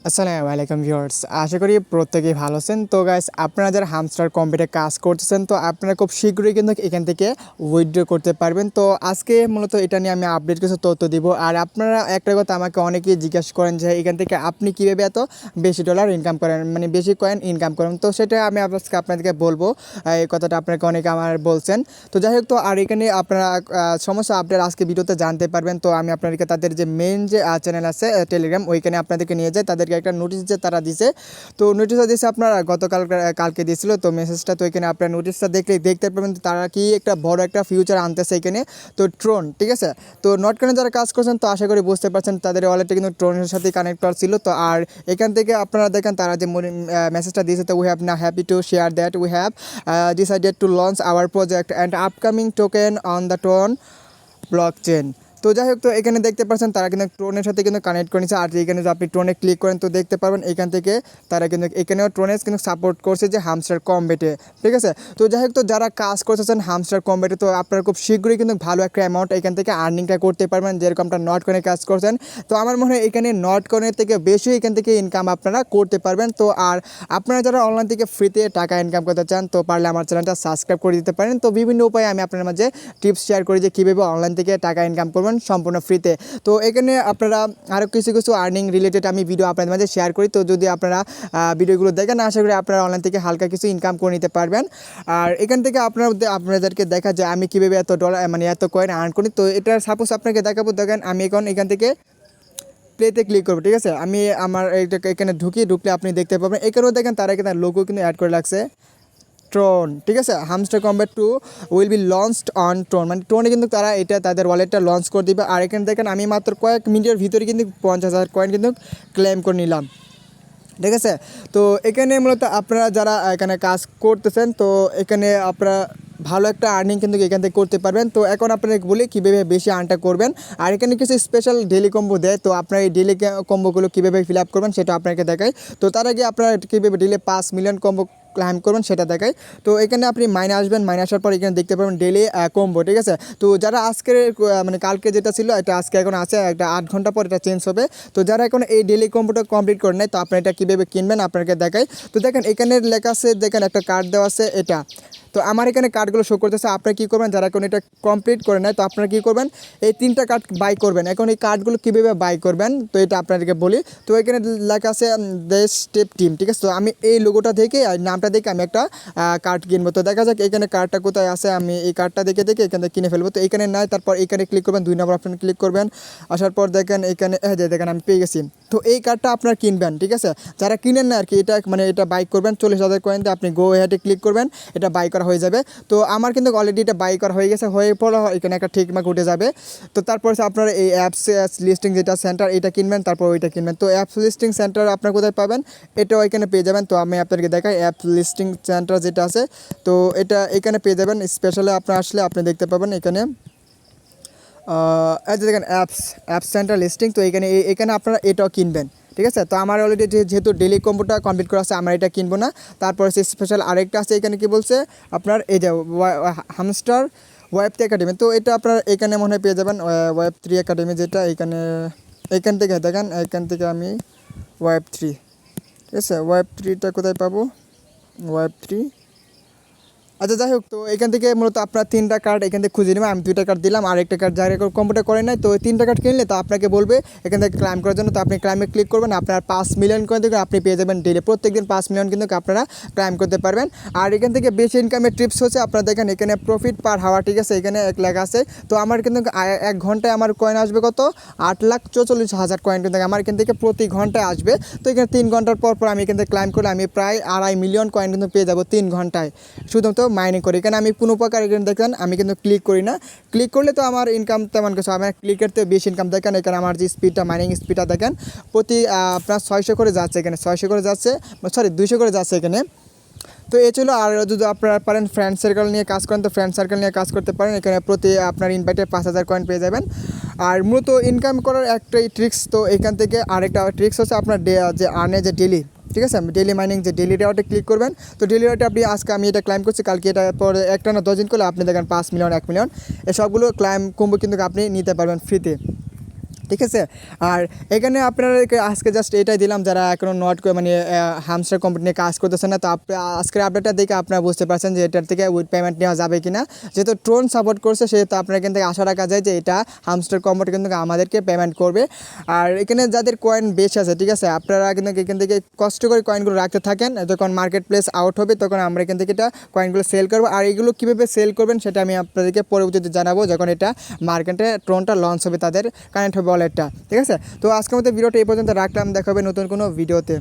আসসালামু আলাইকুম ভিউয়ার্স, আশা করি প্রত্যেকেই ভালো আছেন। তো গাইস, আপনারা যারা হামস্টার কম্পিউটারে কাজ করতেছেন, তো আপনারা খুব শীঘ্রই কিন্তু এখান থেকে উইথড্র করতে পারবেন। তো আজকে মূলত এটা নিয়ে আমি আপডেট কিছু তথ্য দিব। আর আপনারা একটা কথা আমাকে অনেকেই জিজ্ঞাসা করেন যে এখান থেকে আপনি কীভাবে এত বেশি ডলার ইনকাম করেন, মানে বেশি কয়েন ইনকাম করেন। তো সেটা আমি আজকে আপনাদেরকে বলবো। এই কথাটা আপনাকে অনেকে আমার বলছেন। তো যাই হোক, তো আর এখানে আপনারা সমস্ত আপডেট আজকে ভিডিওতে জানতে পারবেন। তো আমি আপনাদেরকে তাদের যে মেইন যে চ্যানেল আছে টেলিগ্রাম, ওইখানে আপনাদেরকে নিয়ে যাই। তাদেরকে একটা নোটিশ যে তারা দিছে, তো নোটিশটা দিয়েছে আপনারা কালকে দিয়েছিল। তো মেসেজটা, তো এখানে আপনারা নোটিশটা দেখতে পারবেন তারা কি একটা বড় একটা ফিউচার আনতেছে এখানে। তো ট্রোন, ঠিক আছে। তো নট কয়েনে যারা কাজ করছেন, তো আশা করি বুঝতে পারছেন তাদের ওয়ালেটটা কিন্তু ট্রোনের সাথে কানেক্ট করা ছিল। তো আর এখান থেকে আপনারা দেখেন তারা যে মেসেজটা দিয়েছে, তো উই হ্যাভ না happy to share that we have decided to launch our project and upcoming token on the Tron blockchain. তো যাই হোক, তো এখানে দেখতে পাচ্ছেন তারা কিন্তু ট্রোনের সাথে কিন্তু কানেক্ট করে নিচ্ছে। আর এখানে যদি আপনি ট্রোনে ক্লিক করেন, তো দেখতে পারবেন এখান থেকে তারা কিন্তু এখানেও ট্রোনে কিন্তু সাপোর্ট করছে যে হামস্টার কম্বেটে, ঠিক আছে। তো যাই হোক, তো যারা কাজ করতেছেন হামস্টার কম্বেটে, তো আপনারা খুব শীঘ্রই কিন্তু ভালো একটা অ্যামাউন্ট এখান থেকে আর্নিংটা করতে পারবেন, যেরকমটা নট কয়েনে কাজ করছেন। তো আমার মনে হয় এখানে নট কয়েনের থেকে বেশি এখান থেকে ইনকাম আপনারা করতে পারবেন। তো আর আপনারা যারা অনলাইন থেকে ফ্রিতে টাকা ইনকাম করতে চান, তো পারলে আমার চ্যানেলটা সাবস্ক্রাইব করে দিতে পারেন। তো বিভিন্ন উপায়ে আমি আপনার মাঝে টিপস শেয়ার করি যে কীভাবে অনলাইন থেকে টাকা ইনকাম করবেন সম্পূর্ণ ফ্রিতে। তো এখানে আপনারা আরও কিছু আর্নিং রিলেটেড আমি ভিডিও আপনাদের মাঝে শেয়ার করি। তো যদি আপনারা ভিডিওগুলো দেখেন, আশা করি আপনারা অনলাইন থেকে হালকা কিছু ইনকাম করে নিতে পারবেন। আর এখান থেকে আপনাদেরকে দেখা যায় আমি কীভাবে এত ডলার মানে এত কয়েন আর্ন করি। তো এটা সাপোজ আপনাকে দেখাবো। দেখেন আমি এখান থেকে প্লেতে ক্লিক করবো, ঠিক আছে। আমি আমার এখানে ঢুকলে আপনি দেখতে পাবেন এখানেও দেখেন তারা এখানে লোগো কিন্তু অ্যাড করে রাখছে ট্রোন, ঠিক আছে। Hamster Kombat 2 will be launched on Tron, মানে ট্রোনে কিন্তু তারা এটা তাদের ওয়ালেটটা লঞ্চ করে দিবে। আর এখানে দেখেন আমি মাত্র কয়েক মিনিটের ভিতরে কিন্তু 50,000 কয়েন কিন্তু ক্লেম করে নিলাম, ঠিক আছে। তো এখানে মূলত আপনারা যারা এখানে কাজ করতেছেন, তো এখানে আপনারা ভালো একটা আর্নিং কিন্তু এখান থেকে করতে পারবেন। তো এখন আপনাকে বলি কীভাবে বেশি আর্নটা করবেন। আর এখানে কিছু স্পেশাল ডেলি কম্বো দেয়। তো আপনারা এই ডেলি কম্বোগুলো কীভাবে ফিল আপ করবেন সেটা আপনাকে দেখাই। তো তার আগে আপনারা কীভাবে ডেলি 5 মিলিয়ন কম্বো ক্লাইম করবেন সেটা দেখাই। তো এখানে আপনি মাইনে আসবেন, মাইনে আসার পর এখানে দেখতে পাবেন ডেলি কম্বো, ঠিক আছে। তো যারা আজকের মানে কালকে যেটা ছিল এটা আজকে এখন আছে, একটা 8 ঘন্টা পর এটা চেঞ্জ হবে। তো যারা এখন এই ডেলি কম্বোটা কমপ্লিট করে নেয়, তো আপনারা এটা কীভাবে কিনবেন আপনাকে দেখাই। তো দেখেন এখানে লেখা আছে, দেখেন একটা কার্ড দেওয়া আছে এটা। তো আমার এখানে কার্ডগুলো শো করতেছে। আপনারা কী করবেন, যারা এখন এটা কমপ্লিট করে নেয়, তো আপনারা কী করবেন, এই 3টা কার্ড বাই করবেন। এখন এই কার্ডগুলো কীভাবে বাই করবেন, তো এটা আপনাদেরকে বলি। তো এখানে লেখা আছে দেশ স্টেপ টিম, ঠিক আছে। তো আমি এই লোগোটা দেখে আর নামটা দেখে আমি একটা কার্ড কিনবো। তো দেখা যাক এখানে কার্ডটা কোথায় আছে, আমি এই কার্ডটা দেখে এখানে কিনে ফেলবো। তো এখানে নাই, তারপর এখানে ক্লিক করবেন, 2 নম্বর অপশানে ক্লিক করবেন। আসার পর দেখেন এখানে দেখেন আমি পেয়ে গেছি। তো এই কার্ডটা আপনার কিনবেন, ঠিক আছে। যারা কিনেন না আর কি, এটা মানে এটা বাই করবেন 40,000 কয়েন দিয়ে, আপনি গো হেডে ক্লিক করবেন, এটা বাই করা হয়ে যাবে। তো আমার কিন্তু অলরেডি এটা বাই করা হয়ে গেছে, হয়ে পড়া এখানে একটা ঠিক মার্ক উঠে যাবে। তো তারপর আপনারা এই অ্যাপস লিস্টিং যেটা সেন্টার এটা কিনবেন, তারপর ওইটা কিনবেন। তো অ্যাপস লিস্টিং সেন্টার আপনার কোথায় পাবেন, এটাও এখানে পেয়ে যাবেন। তো আমি আপনাদেরকে দেখাই অ্যাপ লিস্টিং সেন্টার যেটা আছে, তো এটা এখানে পেয়ে যাবেন। স্পেশালি আপনার আসলে আপনি দেখতে পাবেন এখানে দেখেন অ্যাপস সেন্টার লিস্টিং। তো এখানে আপনারা এটাও কিনবেন, ঠিক আছে। তো আমার অলরেডি যেহেতু ডেলি কম্বোটা কমপ্লিট করা আছে, আমার এটা কিনবো না। তারপর স্পেশাল আরেকটা আছে এখানে কি বলছে আপনার এই যে হামস্টার ওয়েব 3 একাডেমি। তো এটা আপনার এখানে মনে হয় পেয়ে যাবেন ওয়েব 3 একাডেমি, যেটা এখান থেকে দেখেন, এখান থেকে আমি ওয়েব 3, ঠিক আছে। ওয়েব 3টা কোথায় পাবো, ওয়েব 3, আচ্ছা যাই হোক। তো এখান থেকে মূলত আপনার 3টা কার্ড এখান থেকে খুঁজে নেবেন। আমি 2টা কার্ড দিলাম, আর একটা কার্ড যারা কম্পিউটার করে নাই, তো 3টা কার্ড কিনলে তো আপনাকে বলবে এখান থেকে ক্লাইম করার জন্য। তো আপনি ক্লাইমে ক্লিক করবেন, আপনার 5 মিলিয়ন করে থেকে আপনি পেয়ে যাবেন ডেলি, প্রত্যেকদিন 5 মিলিয়ন কিন্তু আপনারা ক্লাইম করতে পারবেন। আর এখান থেকে বেশি ইনকামের টিপস হচ্ছে আপনারা দেখেন এখানে প্রফিট পার হাওয়ার, ঠিক আছে। এখানে 1 লাখ আছে। তো আমার কিন্তু 1 ঘন্টায় আমার কয়েন আসবে কত, 8,44,000 কয়েন কিন্তু আমার এখান থেকে প্রতি ঘন্টায় আসবে। তো এখানে 3 ঘন্টার পর আমি এখান থেকে ক্লাইম করলে আমি প্রায় 2.5 মিলিয়ন কয়েন কিন্তু পেয়ে যাবো 3 ঘন্টায়, শুধুমাত্র মাইনিং করে। এখানে আমি কোনো প্রকার এখানে দেখেন আমি কিন্তু ক্লিক করি না। ক্লিক করলে তো আমার ইনকাম তেমন কিছু, আমার ক্লিকের থেকে বেশি ইনকাম দেখেন। এখানে আমার যে স্পিডটা, মাইনিং স্পিডটা দেখেন, প্রতি আপনার 600 করে যাচ্ছে, এখানে 600 করে যাচ্ছে, সরি 200 করে যাচ্ছে এখানে। তো এ ছিল। আর যদি আপনারা পারেন ফ্রেন্ড সার্কেল নিয়ে কাজ করেন, তো ফ্রেন্ড সার্কেল নিয়ে কাজ করতে পারেন। এখানে প্রতি আপনার ইনভাইটে 5,000 কয়েন পেয়ে যাবেন। আর মূলত ইনকাম করার একটাই ট্রিক্স, তো এখান থেকে আরেকটা ট্রিক্স হচ্ছে আপনার যে আর্নে যে ডেলি, ঠিক আছে। ডেলি মাইনিং যে ডেলি রেওয়ার্ডে ক্লিক করবেন। তো ডেলি রেওয়ার্ডে আপনি আজকে আমি এটা ক্লাইম করছি, কালকে এটা পর একটা না 10 দিন করলে আপনি দেখেন 5 মিলিয়ন 1 মিলিয়ন এসবগুলো ক্লাইম কম্বো কিন্তু আপনি নিতে পারবেন ফ্রিতে। ঠিক আছে। আর এখানে আপনাদেরকে আজকে জাস্ট এটাই দিলাম, যারা এখনও নট মানে হামস্টার কোম্পানি নিয়ে কাজ করতেছে না, তো আজকের আপডেটটা দেখে আপনারা বুঝতে পারছেন যে এটার থেকে উইথ পেমেন্ট নেওয়া যাবে কিনা। যেহেতু ট্রোন সাপোর্ট করছে সেহেতু আপনারা এখান থেকে আশা রাখা যায় যে এটা হামস্টার কোম্পানি কিন্তু আমাদেরকে পেমেন্ট করবে। আর এখানে যাদের কয়েন বেশি আছে, ঠিক আছে, আপনারা কিন্তু এখান থেকে কষ্ট করে কয়েনগুলো রাখতে থাকেন, যখন মার্কেট প্লেস আউট হবে তখন আমরা এখান থেকে এটা কয়েনগুলো সেল করবো। আর এগুলো কীভাবে সেল করবেন সেটা আমি আপনাদেরকে পরবর্তীতে জানাবো, যখন এটা মার্কেটে ট্রোনটা লঞ্চ হবে, তাদের কানেক্ট হবে ওয়ালেটটা। ঠিক আছে, তো আজকের মতো ভিডিওটা এই পর্যন্ত রাখলাম, দেখা হবে নতুন কোনো ভিডিওতে।